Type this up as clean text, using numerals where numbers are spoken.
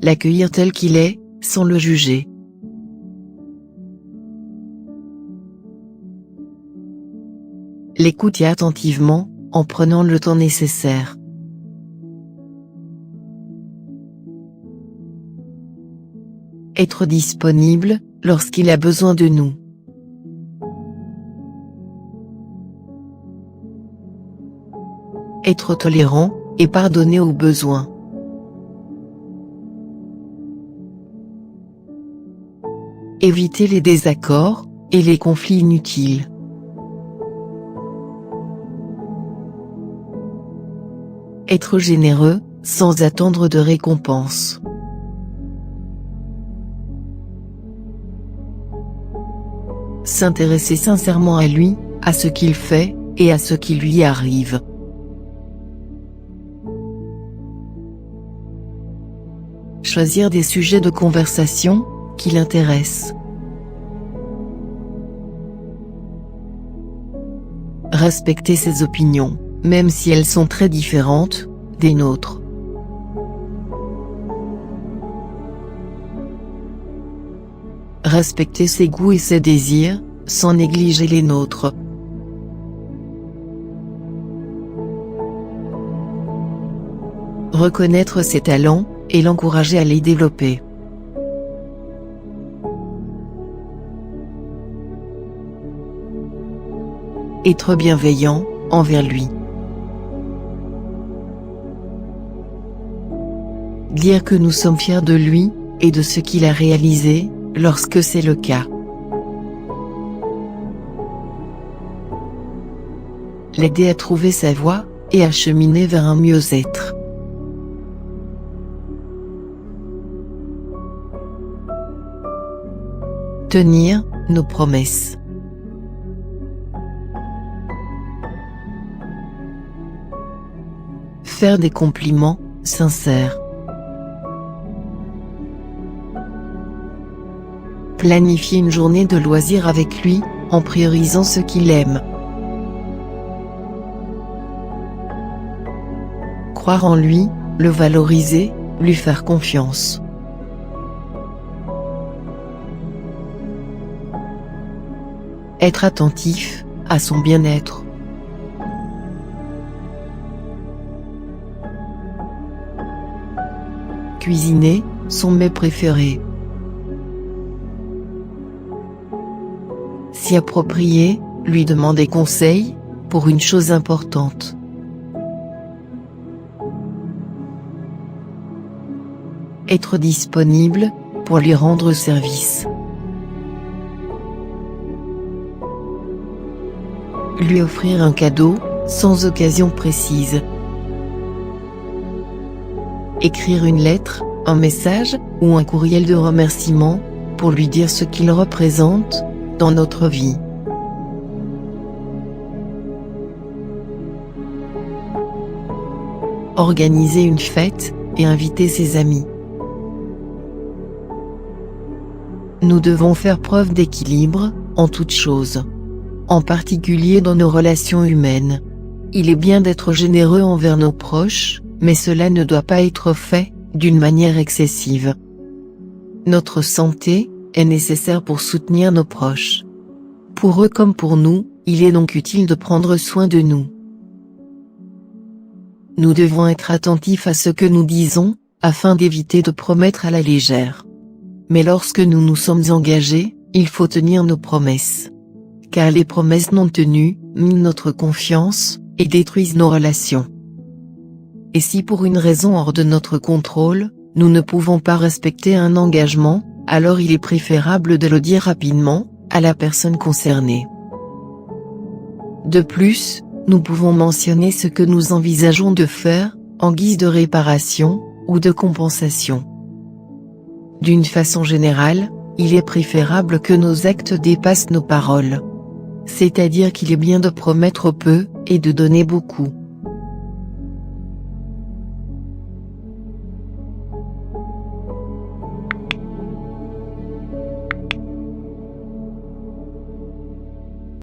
l'accueillir tel qu'il est, sans le juger. L'écouter attentivement, en prenant le temps nécessaire. Être disponible, lorsqu'il a besoin de nous. Être tolérant, et pardonner au besoin. Éviter les désaccords, et les conflits inutiles. Être généreux, sans attendre de récompense. S'intéresser sincèrement à lui, à ce qu'il fait, et à ce qui lui arrive. Choisir des sujets de conversation, qui l'intéressent. Respecter ses opinions, même si elles sont très différentes des nôtres. Respecter ses goûts et ses désirs, sans négliger les nôtres. Reconnaître ses talents, et l'encourager à les développer. Être bienveillant, envers lui. Dire que nous sommes fiers de lui, et de ce qu'il a réalisé, lorsque c'est le cas. L'aider à trouver sa voie, et à cheminer vers un mieux-être. Tenir nos promesses. Faire des compliments sincères. Planifier une journée de loisirs avec lui, en priorisant ce qu'il aime. Croire en lui, le valoriser, lui faire confiance. Être attentif à son bien-être. Cuisiner son mets préféré. S'y approprier, lui demander conseil, pour une chose importante. Être disponible, pour lui rendre service. Lui offrir un cadeau, sans occasion précise. Écrire une lettre, un message, ou un courriel de remerciement, pour lui dire ce qu'il représente, dans notre vie. Organiser une fête, et inviter ses amis. Nous devons faire preuve d'équilibre, en toutes choses. En particulier dans nos relations humaines. Il est bien d'être généreux envers nos proches, mais cela ne doit pas être fait d'une manière excessive. Notre santé est nécessaire pour soutenir nos proches. Pour eux comme pour nous, il est donc utile de prendre soin de nous. Nous devons être attentifs à ce que nous disons, afin d'éviter de promettre à la légère. Mais lorsque nous nous sommes engagés, il faut tenir nos promesses. Car les promesses non tenues minent notre confiance, et détruisent nos relations. Et si pour une raison hors de notre contrôle, nous ne pouvons pas respecter un engagement, alors il est préférable de le dire rapidement, à la personne concernée. De plus, nous pouvons mentionner ce que nous envisageons de faire, en guise de réparation, ou de compensation. D'une façon générale, il est préférable que nos actes dépassent nos paroles. C'est-à-dire qu'il est bien de promettre peu, et de donner beaucoup.